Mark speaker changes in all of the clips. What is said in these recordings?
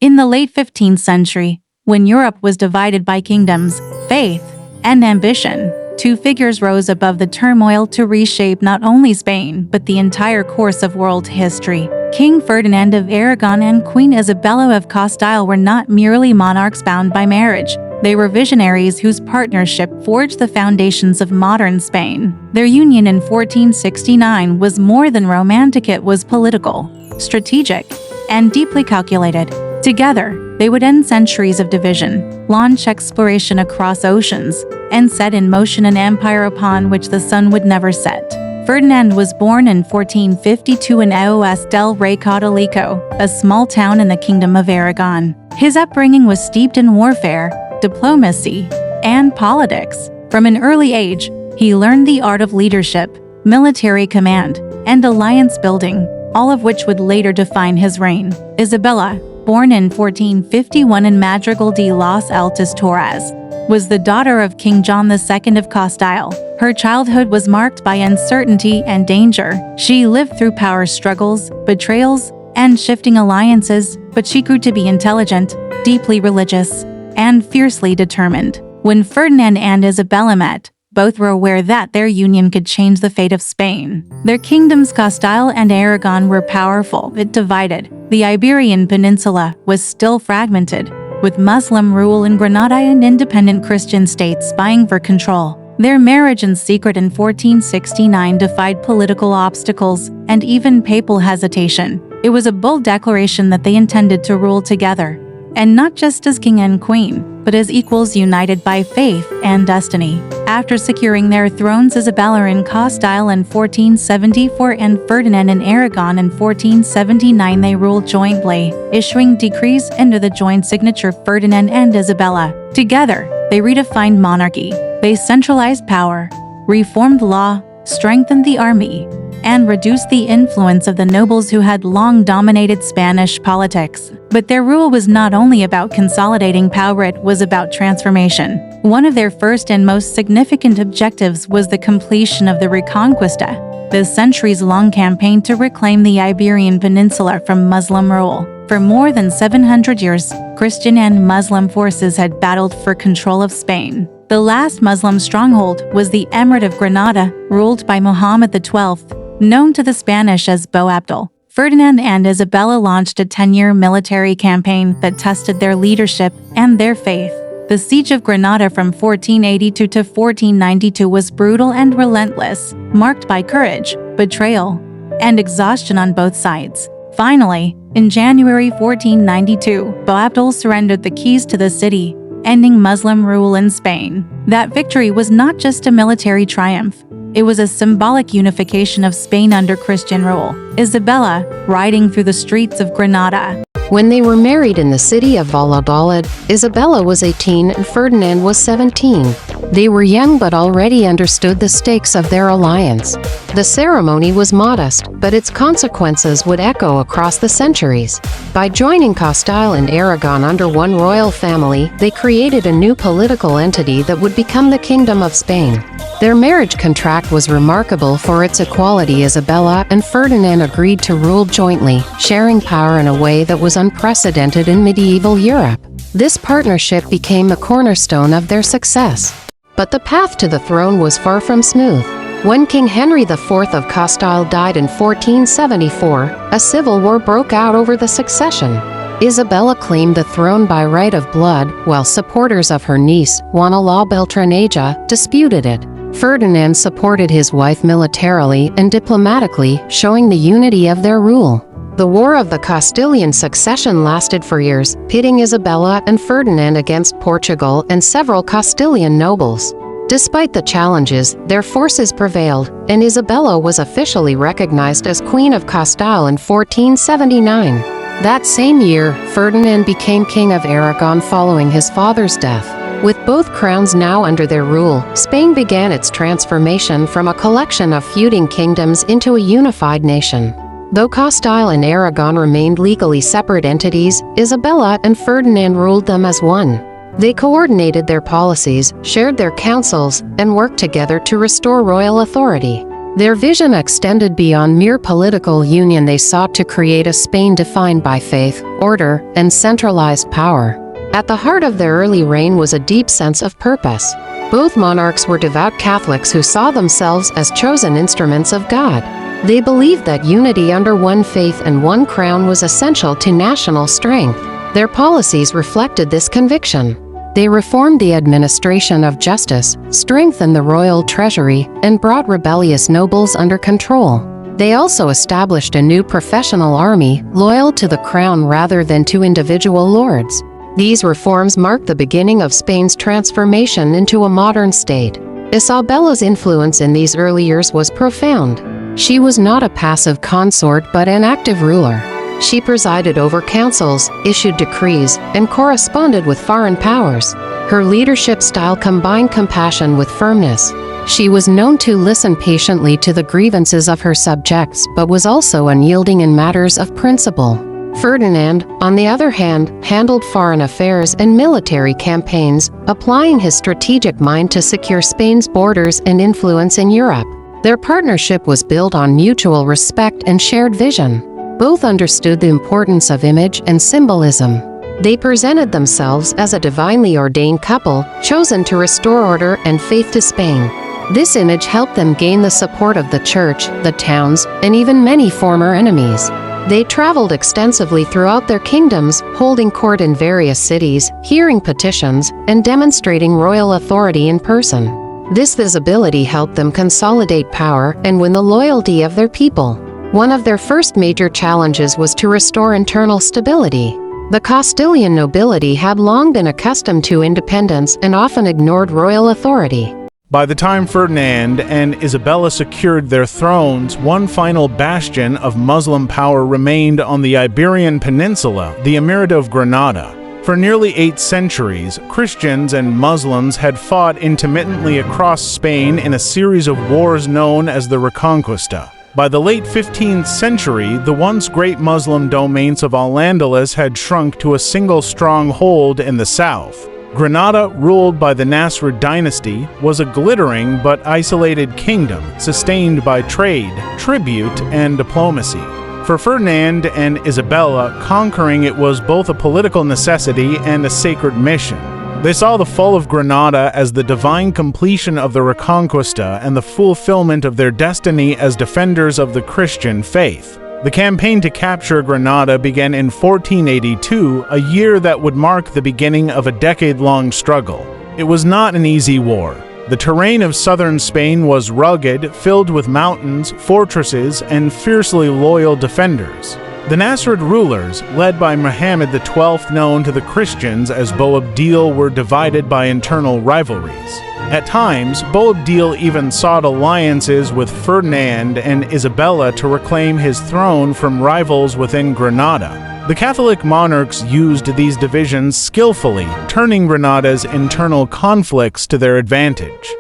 Speaker 1: In the late 15th century, when Europe was divided by kingdoms, faith, and ambition, two figures rose above the turmoil to reshape not only Spain but the entire course of world history. King Ferdinand of Aragon and Queen Isabella of Castile were not merely monarchs bound by marriage. They were visionaries whose partnership forged the foundations of modern Spain. Their union in 1469 was more than romantic, it was political, strategic, and deeply calculated. Together, they would end centuries of division, launch exploration across oceans, and set in motion an empire upon which the sun would never set. Ferdinand was born in 1452 in Aos del Rey Católico, a small town in the Kingdom of Aragon. His upbringing was steeped in warfare, diplomacy, and politics. From an early age, he learned the art of leadership, military command, and alliance building, all of which would later define his reign. Isabella, born in 1451 in Madrigal de los Altos Torres, was the daughter of King John II of Castile. Her childhood was marked by uncertainty and danger. She lived through power struggles, betrayals, and shifting alliances, but she grew to be intelligent, deeply religious, and fiercely determined. When Ferdinand and Isabella met, both were aware that their union could change the fate of Spain. Their kingdoms Castile and Aragon were powerful, but divided. The Iberian Peninsula was still fragmented, with Muslim rule in Granada and independent Christian states vying for control. Their marriage in secret in 1469 defied political obstacles and even papal hesitation. It was a bold declaration that they intended to rule together, and not just as king and queen, but as equals united by faith and destiny. After securing their thrones, Isabella in Castile in 1474 and Ferdinand in Aragon in 1479, they ruled jointly, issuing decrees under the joint signature Ferdinand and Isabella. Together, they redefined monarchy. They centralized power, reformed law, strengthened the army, and reduced the influence of the nobles who had long dominated Spanish politics. But their rule was not only about consolidating power, it was about transformation. One of their first and most significant objectives was the completion of the Reconquista, the centuries-long campaign to reclaim the Iberian Peninsula from Muslim rule. For more than 700 years, Christian and Muslim forces had battled for control of Spain. The last Muslim stronghold was the Emirate of Granada, ruled by Muhammad XII, known to the Spanish as Boabdil. Ferdinand and Isabella launched a 10-year military campaign that tested their leadership and their faith. The Siege of Granada from 1482 to 1492 was brutal and relentless, marked by courage, betrayal, and exhaustion on both sides. Finally, in January 1492, Boabdil surrendered the keys to the city, ending Muslim rule in Spain. That victory was not just a military triumph. It was a symbolic unification of Spain under Christian rule. Isabella, riding through the streets of Granada.
Speaker 2: When they were married in the city of Valladolid, Isabella was 18 and Ferdinand was 17. They were young but already understood the stakes of their alliance. The ceremony was modest, but its consequences would echo across the centuries. By joining Castile and Aragon under one royal family, they created a new political entity that would become the Kingdom of Spain. Their marriage contract was remarkable for its equality. Isabella and Ferdinand agreed to rule jointly, sharing power in a way that was unprecedented in medieval Europe. This partnership became the cornerstone of their success. But the path to the throne was far from smooth. When King Henry IV of Castile died in 1474, a civil war broke out over the succession. Isabella claimed the throne by right of blood, while supporters of her niece, Juana la Beltraneja, disputed it. Ferdinand supported his wife militarily and diplomatically, showing the unity of their rule. The War of the Castilian Succession lasted for years, pitting Isabella and Ferdinand against Portugal and several Castilian nobles. Despite the challenges, their forces prevailed, and Isabella was officially recognized as Queen of Castile in 1479. That same year, Ferdinand became King of Aragon following his father's death. With both crowns now under their rule, Spain began its transformation from a collection of feuding kingdoms into a unified nation. Though Castile and Aragon remained legally separate entities, Isabella and Ferdinand ruled them as one. They coordinated their policies, shared their counsels, and worked together to restore royal authority. Their vision extended beyond mere political union. They sought to create a Spain defined by faith, order, and centralized power. At the heart of their early reign was a deep sense of purpose. Both monarchs were devout Catholics who saw themselves as chosen instruments of God. They believed that unity under one faith and one crown was essential to national strength. Their policies reflected this conviction. They reformed the administration of justice, strengthened the royal treasury, and brought rebellious nobles under control. They also established a new professional army, loyal to the crown rather than to individual lords. These reforms marked the beginning of Spain's transformation into a modern state. Isabella's influence in these early years was profound. She was not a passive consort but an active ruler. She presided over councils, issued decrees, and corresponded with foreign powers. Her leadership style combined compassion with firmness. She was known to listen patiently to the grievances of her subjects but was also unyielding in matters of principle. Ferdinand, on the other hand, handled foreign affairs and military campaigns, applying his strategic mind to secure Spain's borders and influence in Europe. Their partnership was built on mutual respect and shared vision. Both understood the importance of image and symbolism. They presented themselves as a divinely ordained couple, chosen to restore order and faith to Spain. This image helped them gain the support of the church, the towns, and even many former enemies. They traveled extensively throughout their kingdoms, holding court in various cities, hearing petitions, and demonstrating royal authority in person. This visibility helped them consolidate power and win the loyalty of their people. One of their first major challenges was to restore internal stability. The Castilian nobility had long been accustomed to independence and often ignored royal authority.
Speaker 3: By the time Ferdinand and Isabella secured their thrones, one final bastion of Muslim power remained on the Iberian Peninsula, the Emirate of Granada. For nearly 8 centuries, Christians and Muslims had fought intermittently across Spain in a series of wars known as the Reconquista. By the late 15th century, the once great Muslim domains of Al-Andalus had shrunk to a single stronghold in the south. Granada, ruled by the Nasrid dynasty, was a glittering but isolated kingdom, sustained by trade, tribute, and diplomacy. For Ferdinand and Isabella, conquering it was both a political necessity and a sacred mission. They saw the fall of Granada as the divine completion of the Reconquista and the fulfillment of their destiny as defenders of the Christian faith. The campaign to capture Granada began in 1482, a year that would mark the beginning of a decade-long struggle. It was not an easy war. The terrain of southern Spain was rugged, filled with mountains, fortresses, and fiercely loyal defenders. The Nasrid rulers, led by Muhammad XII, known to the Christians as Boabdil, were divided by internal rivalries. At times, Boabdil even sought alliances with Ferdinand and Isabella to reclaim his throne from rivals within Granada. The Catholic monarchs used these divisions skillfully, turning Granada's internal conflicts to their advantage.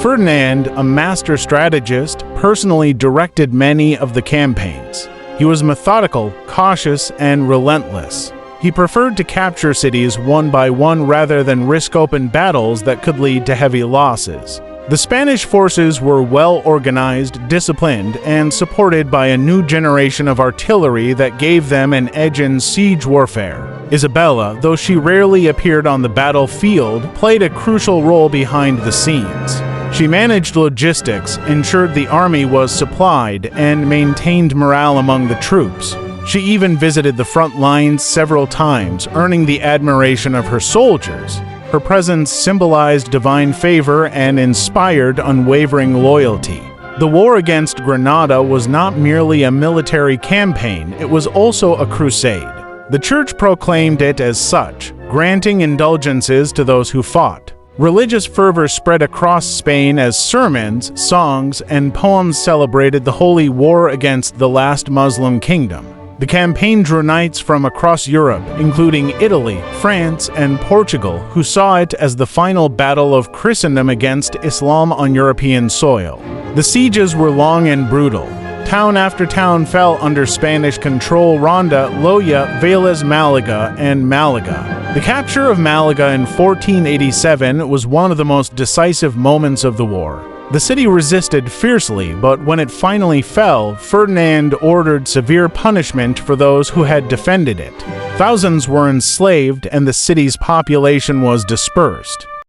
Speaker 3: Ferdinand, a master strategist, personally directed many of the campaigns. He was methodical, cautious, and relentless. He preferred to capture cities one by one rather than risk open battles that could lead to heavy losses. The Spanish forces were well organized, disciplined, and supported by a new generation of artillery that gave them an edge in siege warfare. Isabella, though she rarely appeared on the battlefield, played a crucial role behind the scenes. She managed logistics, ensured the army was supplied, and maintained morale among the troops. She even visited the front lines several times, earning the admiration of her soldiers. Her presence symbolized divine favor and inspired unwavering loyalty. The war against Granada was not merely a military campaign, it was also a crusade. The Church proclaimed it as such, granting indulgences to those who fought. Religious fervor spread across Spain as sermons, songs, and poems celebrated the holy war against the last Muslim kingdom. The campaign drew knights from across Europe, including Italy, France, and Portugal, who saw it as the final battle of Christendom against Islam on European soil. The sieges were long and brutal. Town after town fell under Spanish control: Ronda, Loja, Vélez, Malaga, and Malaga. The capture of Malaga in 1487 was one of the most decisive moments of the war. The city resisted fiercely, but when it finally fell, Ferdinand ordered severe punishment for those who had defended it. Thousands were enslaved, and the city's population was dispersed.